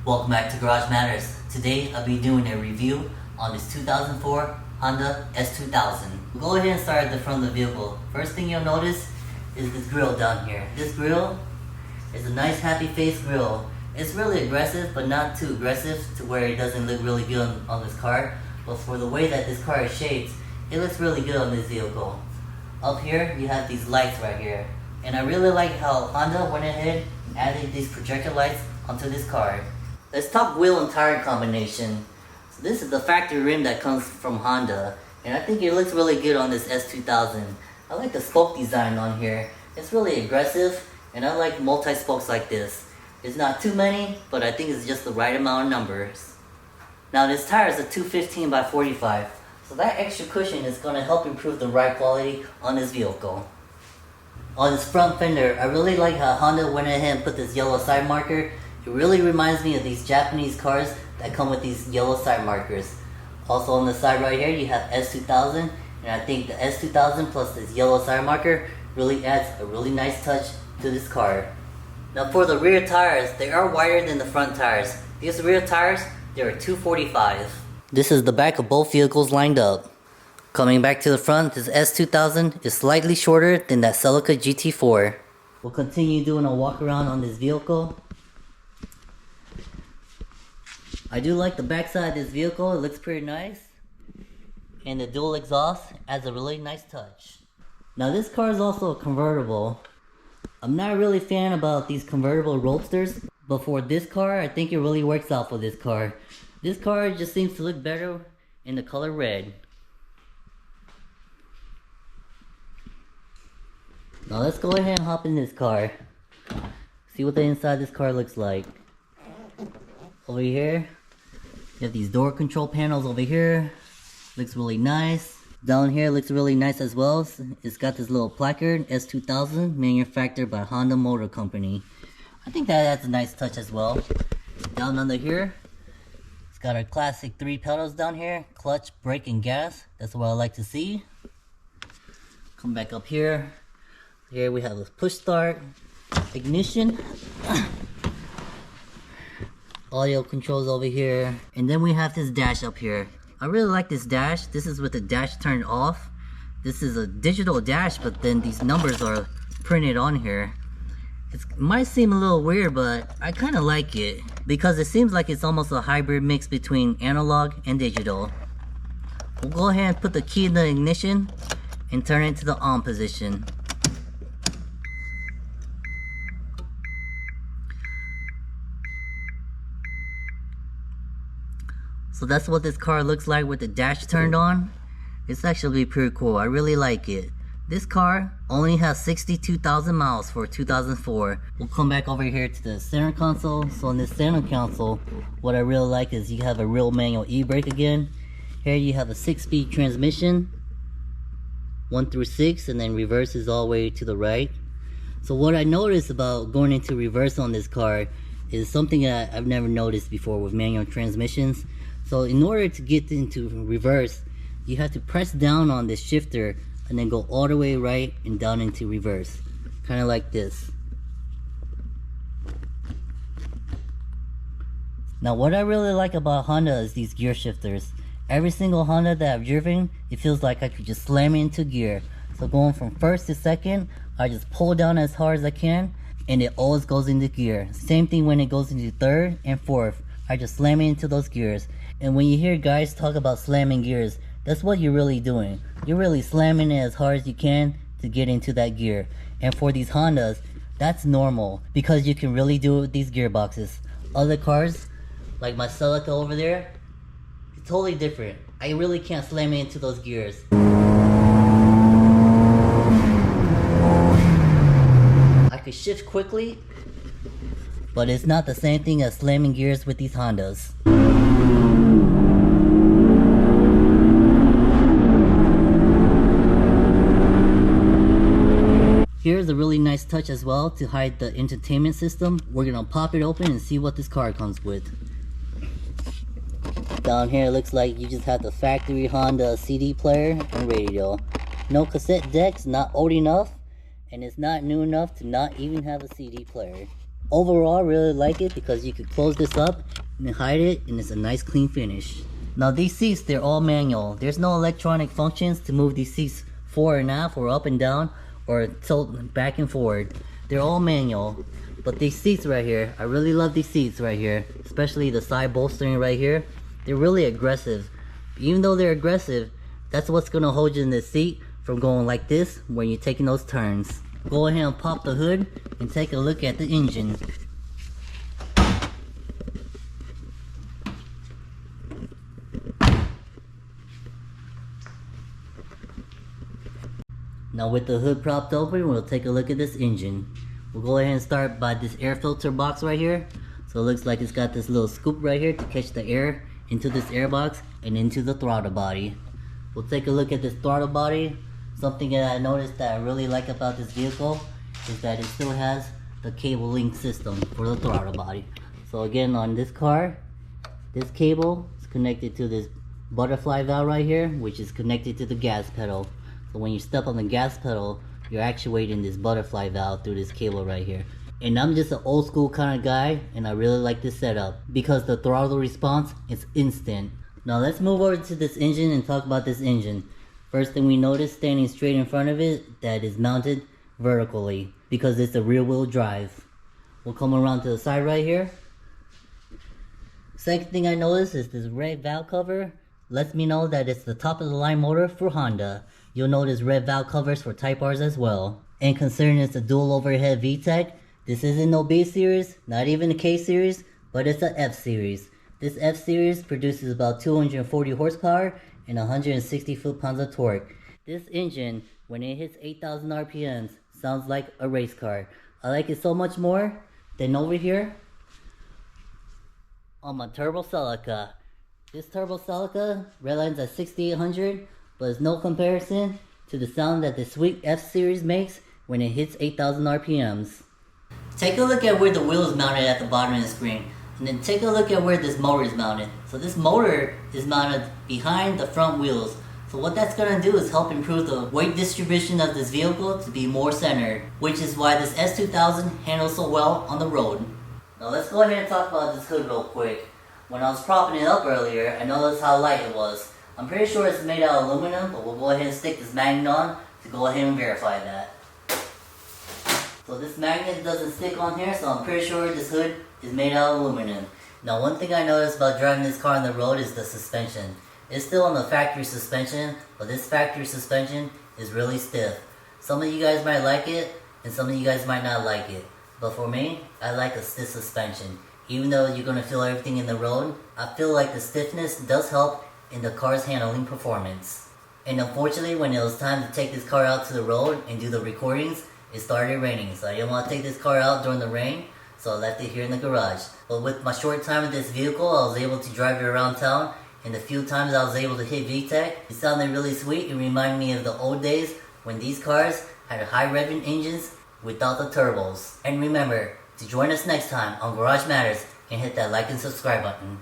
Welcome back to Garage Matters. Today I'll be doing a review on this 2004 Honda S2000. We'll go ahead and start at the front of the vehicle. First thing you'll notice is this grille down here. This grille is a nice happy face grille. It's really aggressive, but not too aggressive to where it doesn't look really good on this car. But for the way that this car is shaped, it looks really good on this vehicle. Up here you have these lights right here. And I really like how Honda went ahead and added these projector lights onto this car. Let's talk wheel and tire combination. So this is the factory rim that comes from Honda, and I think it looks really good on this S2000. I like the spoke design on here. It's really aggressive, and I like multi-spokes like this. It's not too many, but I think it's just the right amount of numbers. Now this tire is a 215 by 45, so that extra cushion is going to help improve the ride quality on this vehicle. On this front fender, I really like how Honda went ahead and put this yellow side marker. It really reminds me of these Japanese cars that come with these yellow side markers. Also on the side right here you have S2000, and I think the S2000 plus this yellow side marker really adds a really nice touch to this car. Now for the rear tires, they are wider than the front tires. These rear tires, they are 245. This is the back of both vehicles lined up. Coming back to the front, this S2000 is slightly shorter than that Celica GT-Four. We'll continue doing a walk around on this vehicle. I do like the backside of this vehicle, it looks pretty nice. And the dual exhaust adds a really nice touch. Now this car is also a convertible. I'm not really a fan about these convertible roadsters, but for this car, I think it really works out for this car. This car just seems to look better in the color red. Now let's go ahead and hop in this car. See what the inside of this car looks like. Over here, you have these door control panels over here. Looks really nice. Down here looks really nice as well. It's got this little placard, S2000, manufactured by Honda Motor Company. I think that adds a nice touch as well. Down under here, it's got our classic 3 pedals down here. Clutch, brake, and gas. That's what I like to see. Come back up here. Here we have a push start, ignition. Audio controls over here, and then we have this dash up here. I really like this dash. This is with the dash turned off. This is a digital dash, but then these numbers are printed on here. It might seem a little weird, but I kind of like it because it seems like it's almost a hybrid mix between analog and digital. We'll go ahead and put the key in the ignition and turn it to the on position. So that's what this car looks like with the dash turned on. It's actually pretty cool. I really like it. This car only has 62,000 miles for 2004. We'll come back over here to the center console. So in this center console, what I really like is you have a real manual e-brake again. Here you have a 6-speed transmission, 1 through 6, and then reverse is all the way to the right. So what I noticed about going into reverse on this car is something that I've never noticed before with manual transmissions. So in order to get into reverse, you have to press down on this shifter and then go all the way right and down into reverse. Kind of like this. Now what I really like about Honda is these gear shifters. Every single Honda that I've driven, it feels like I could just slam it into gear. So going from first to second, I just pull down as hard as I can and it always goes into gear. Same thing when it goes into third and fourth. I just slam it into those gears. And when you hear guys talk about slamming gears, that's what you're really doing. You're really slamming it as hard as you can to get into that gear. And for these Hondas, that's normal because you can really do it with these gearboxes. Other cars, like my Celica over there, it's totally different. I really can't slam it into those gears. I could shift quickly, but it's not the same thing as slamming gears with these Hondas. Here's a really nice touch as well to hide the entertainment system. We're gonna pop it open and see what this car comes with. Down here it looks like you just have the factory Honda CD player and radio. No cassette decks, not old enough, and it's not new enough to not even have a CD player. Overall, I really like it because you could close this up and hide it, and it's a nice clean finish. Now these seats, they're all manual. There's no electronic functions to move these seats forward and aft or up and down or tilt back and forward. They're all manual. But these seats right here, I really love these seats right here, especially the side bolstering right here. They're really aggressive. Even though they're aggressive, that's what's gonna hold you in this seat from going like this when you're taking those turns. Go ahead and pop the hood and take a look at the engine. Now with the hood propped open, we'll take a look at this engine. We'll go ahead and start by this air filter box right here. So it looks like it's got this little scoop right here to catch the air into this air box and into the throttle body. We'll take a look at this throttle body. Something that I noticed that I really like about this vehicle is that it still has the cable link system for the throttle body. So again, on this car, this cable is connected to this butterfly valve right here, which is connected to the gas pedal. So when you step on the gas pedal, you're actuating this butterfly valve through this cable right here. And I'm just an old school kind of guy, and I really like this setup because the throttle response is instant. Now let's move over to this engine and talk about this engine. First thing we notice, standing straight in front of it, that is mounted vertically because it's a rear wheel drive. We'll come around to the side right here. Second thing I noticed is this red valve cover lets me know that it's the top of the line motor for Honda. You'll notice red valve covers for Type Rs as well. And considering it's a dual overhead VTEC, this isn't no B series, not even a K series, but it's a F series. This F series produces about 240 horsepower and 160 foot-pounds of torque. This engine, when it hits 8,000 RPMs, sounds like a race car. I like it so much more than over here on my turbo Celica. This turbo Celica redlines at 6800, but it's no comparison to the sound that the sweet F series makes when it hits 8,000 RPMs. Take a look at where the wheel is mounted at the bottom of the screen, and then take a look at where this motor is mounted. So this motor is mounted behind the front wheels. So what that's going to do is help improve the weight distribution of this vehicle to be more centered, which is why this S2000 handles so well on the road. Now let's go ahead and talk about this hood real quick. When I was propping it up earlier, I noticed how light it was. I'm pretty sure it's made out of aluminum, but we'll go ahead and stick this magnet on to go ahead and verify that. So this magnet doesn't stick on here, so I'm pretty sure this hood is made out of aluminum. Now one thing I noticed about driving this car on the road is the suspension. It's still on the factory suspension, but this factory suspension is really stiff. Some of you guys might like it, and some of you guys might not like it. But for me, I like a stiff suspension. Even though you're going to feel everything in the road, I feel like the stiffness does help in the car's handling performance. And unfortunately, when it was time to take this car out to the road and do the recordings, it started raining. So I didn't want to take this car out during the rain, so I left it here in the garage. But with my short time with this vehicle, I was able to drive it around town. And the few times I was able to hit VTEC, it sounded really sweet. It reminded me of the old days when these cars had high revving engines without the turbos. And remember to join us next time on Garage Matters and hit that like and subscribe button.